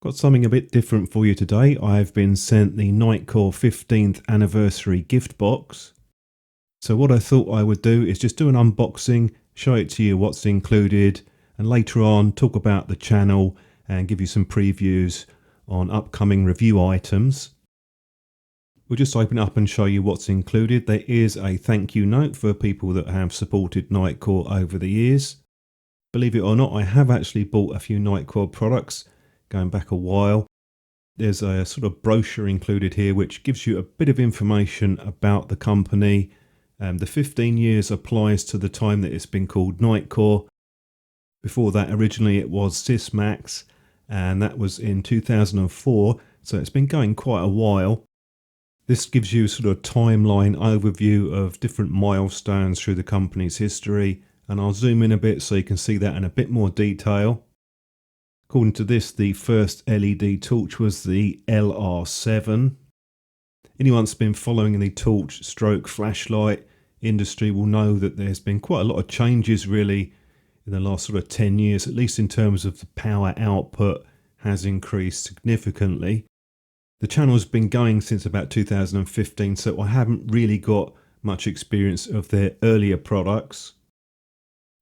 Got something a bit different for you today. I've been sent the Nitecore 15th anniversary gift box. So what I thought I would do is just do an unboxing, show it to you what's included, and later on talk about the channel and give you some previews on upcoming review items. We'll just open it up and show you what's included. There is a thank you note for people that have supported Nitecore over the years. Believe it or not, I have actually bought a few Nitecore products going back a while. There's a sort of brochure included here which gives you a bit of information about the company. The 15 years applies to the time that it's been called Nitecore. Before that, originally it was Sysmax, and that was in 2004, so it's been going quite a while. This gives you sort of a timeline overview of different milestones through the company's history, and I'll zoom in a bit so you can see that in a bit more detail. According to this, the first LED torch was the LR7. Anyone that's been following the torch stroke flashlight industry will know that there's been quite a lot of changes really in the last sort of 10 years, at least in terms of the power output has increased significantly. The channel's been going since about 2015, so I haven't really got much experience of their earlier products.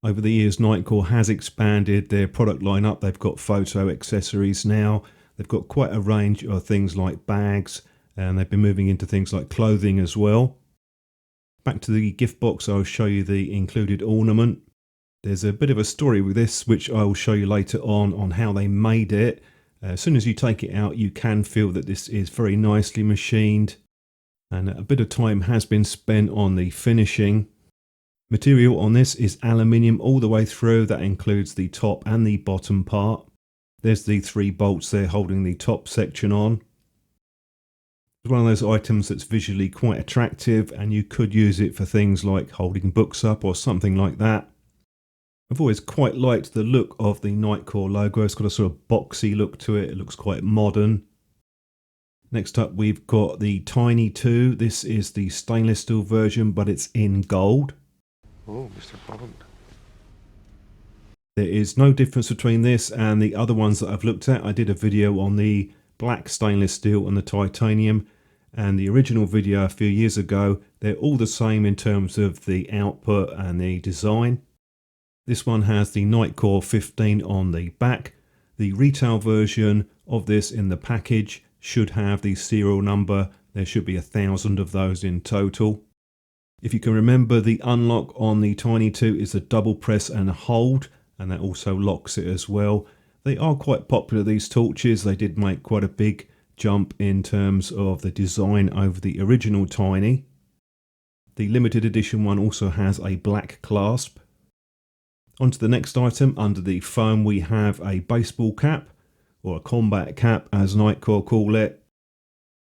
Over the years, Nitecore has expanded their product lineup. They've got photo accessories now. They've got quite a range of things like bags, and they've been moving into things like clothing as well. Back to the gift box, I'll show you the included ornament. There's a bit of a story with this, which I will show you later on how they made it. As soon as you take it out, you can feel that this is very nicely machined, and a bit of time has been spent on the finishing. Material on this is aluminium all the way through. That includes the top and the bottom part. There's the 3 bolts there holding the top section on. It's one of those items that's visually quite attractive, and you could use it for things like holding books up or something like that. I've always quite liked the look of the Nitecore logo. It's got a sort of boxy look to it. It looks quite modern. Next up, we've got the Tini 2. This is the stainless steel version, but it's in gold. Oh, Mr. Bond. There is no difference between this and the other ones that I've looked at. I did a video on the black stainless steel and the titanium, and the original video a few years ago. They're all the same in terms of the output and the design. This one has the Nitecore 15 on the back. The retail version of this in the package should have the serial number. There should be 1,000 of those in total. If you can remember, the unlock on the Tini 2 is a double press and a hold, and that also locks it as well. They are quite popular, these torches. They did make quite a big jump in terms of the design over the original Tini. The limited edition one also has a black clasp. On to the next item. Under the foam we have a baseball cap, or a combat cap as Nitecore call it.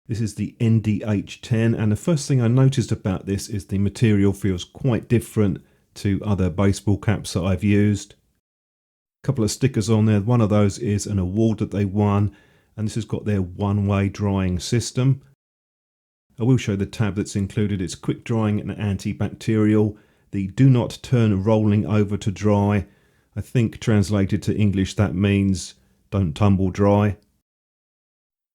This is the NDH10, and the first thing I noticed about this is the material feels quite different to other baseball caps that I've used. A couple of stickers on there. One of those is an award that they won, and this has got their one-way drying system. I will show the tab that's included. It's quick drying and antibacterial. The do not turn rolling over to dry. I think translated to English that means don't tumble dry.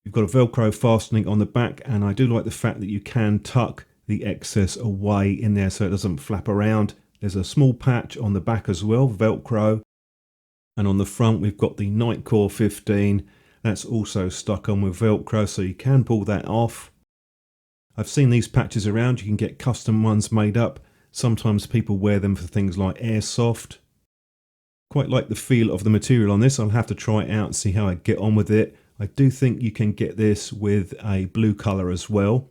You've got a Velcro fastening on the back, and I do like the fact that you can tuck the excess away in there so it doesn't flap around. There's a small patch on the back as well, Velcro. And on the front we've got the Nitecore 15. That's also stuck on with Velcro, so you can pull that off. I've seen these patches around. You can get custom ones made up. Sometimes people wear them for things like airsoft. Quite like the feel of the material on this. I'll have to try it out and see how I get on with it. I do think you can get this with a blue colour as well.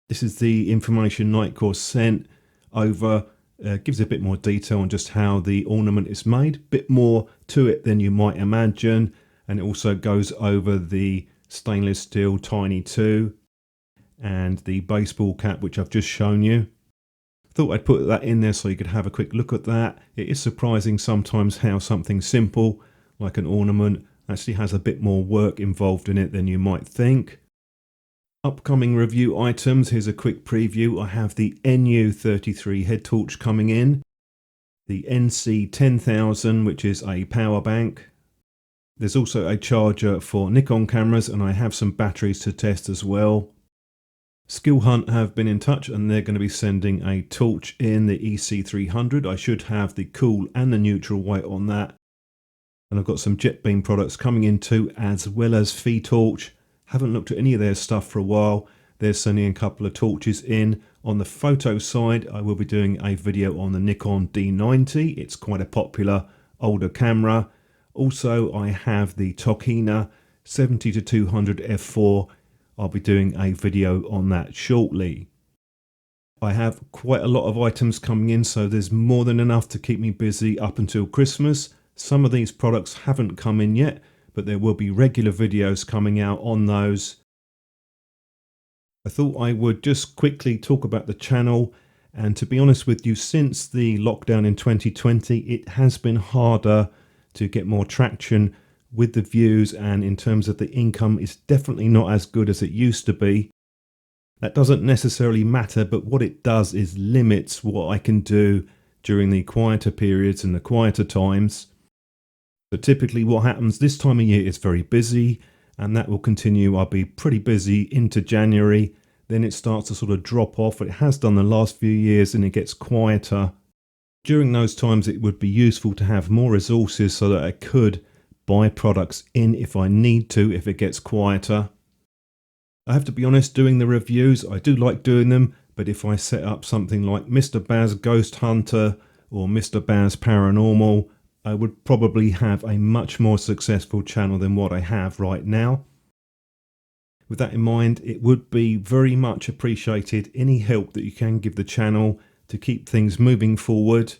This is the information Nitecore sent over. Gives a bit more detail on just how the ornament is made. Bit more to it than you might imagine. And it also goes over the stainless steel Tini 2 and the baseball cap, which I've just shown you. Thought I'd put that in there so you could have a quick look at that. It is surprising sometimes how something simple like an ornament actually has a bit more work involved in it than you might think. Upcoming review items. Here's a quick preview. I have the NU33 head torch coming in, the NC 10,000, which is a power bank, There's also a charger for Nikon cameras, and I have some batteries to test as well. Skill Hunt have been in touch and they're going to be sending a torch in, the EC300. I should have the cool and the neutral weight on that. And I've got some Jet Beam products coming in too, as well as Fee Torch. Haven't looked at any of their stuff for a while. They're sending a couple of torches in. On the photo side, I will be doing a video on the Nikon D90. It's quite a popular older camera. Also, I have the Tokina 70-200 f4. I'll be doing a video on that shortly. I have quite a lot of items coming in, so there's more than enough to keep me busy up until Christmas. Some of these products haven't come in yet, but there will be regular videos coming out on those. I thought I would just quickly talk about the channel, and to be honest with you, since the lockdown in 2020, it has been harder to get more traction with the views, and in terms of the income, it's definitely not as good as it used to be. That doesn't necessarily matter, but what it does is limits what I can do during the quieter periods and the quieter times. So typically what happens this time of year is very busy, and that will continue. I'll be pretty busy into January, then it starts to sort of drop off. It has done the last few years, and it gets quieter. During those times it would be useful to have more resources so that I could buy products in if I need to, if it gets quieter. I have to be honest, doing the reviews, I do like doing them, but if I set up something like Mr. Baz Ghost Hunter or Mr. Baz Paranormal, I would probably have a much more successful channel than what I have right now. With that in mind, it would be very much appreciated any help that you can give the channel to keep things moving forward.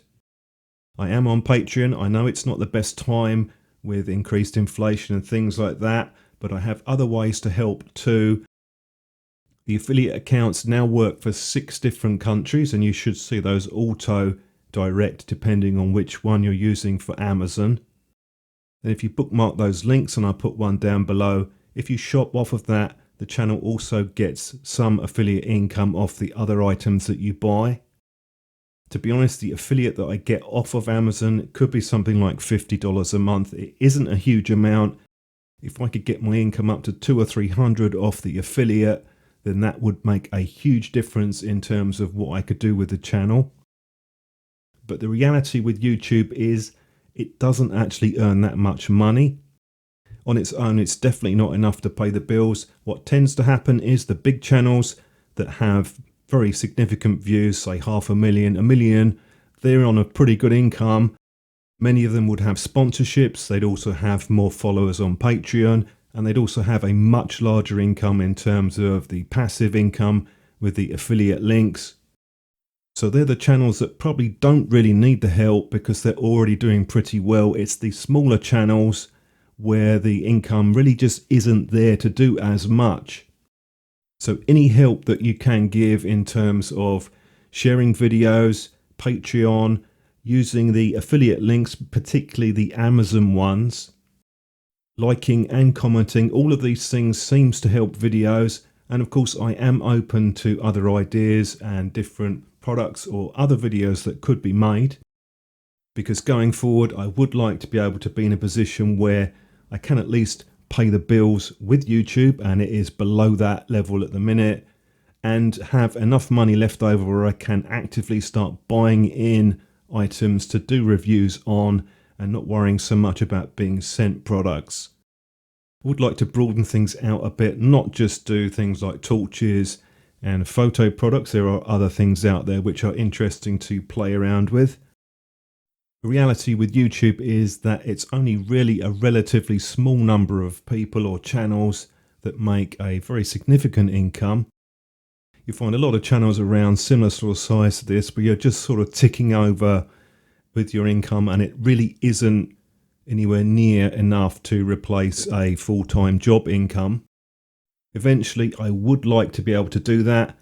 I am on Patreon. I know it's not the best time with increased inflation and things like that, but I have other ways to help too. The affiliate accounts now work for 6 different countries, and you should see those auto direct depending on which one you're using for Amazon. And if you bookmark those links, and I put one down below, if you shop off of that, the channel also gets some affiliate income off the other items that you buy. To be honest, the affiliate that I get off of Amazon could be something like $50 a month. It isn't a huge amount. If I could get my income up to $200 or $300 off the affiliate, then that would make a huge difference in terms of what I could do with the channel. But the reality with YouTube is it doesn't actually earn that much money. On its own, it's definitely not enough to pay the bills. What tends to happen is the big channels that have very significant views, say 500,000, 1 million, they're on a pretty good income. Many of them would have sponsorships. They'd also have more followers on Patreon, and they'd also have a much larger income in terms of the passive income with the affiliate links. So they're the channels that probably don't really need the help because they're already doing pretty well. It's the smaller channels where the income really just isn't there to do as much. So any help that you can give in terms of sharing videos, Patreon, using the affiliate links, particularly the Amazon ones, liking and commenting, all of these things seems to help videos. And of course, I am open to other ideas and different products or other videos that could be made, because going forward, I would like to be able to be in a position where I can at least pay the bills with YouTube, and it is below that level at the minute, and have enough money left over where I can actively start buying in items to do reviews on and not worrying so much about being sent products. I would like to broaden things out a bit, not just do things like torches and photo products. There are other things out there which are interesting to play around with. The reality with YouTube is that it's only really a relatively small number of people or channels that make a very significant income. You find a lot of channels around similar sort of size to this, but you're just sort of ticking over with your income, and it really isn't anywhere near enough to replace a full-time job income. Eventually, I would like to be able to do that.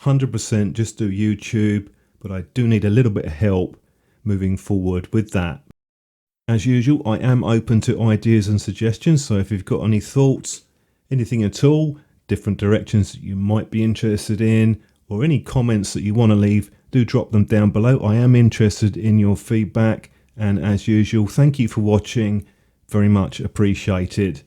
100% just do YouTube, but I do need a little bit of help moving forward with that. As usual, I am open to ideas and suggestions, so if you've got any thoughts, anything at all, different directions that you might be interested in, or any comments that you want to leave, do drop them down below. I am interested in your feedback, and as usual, thank you for watching. very much appreciated.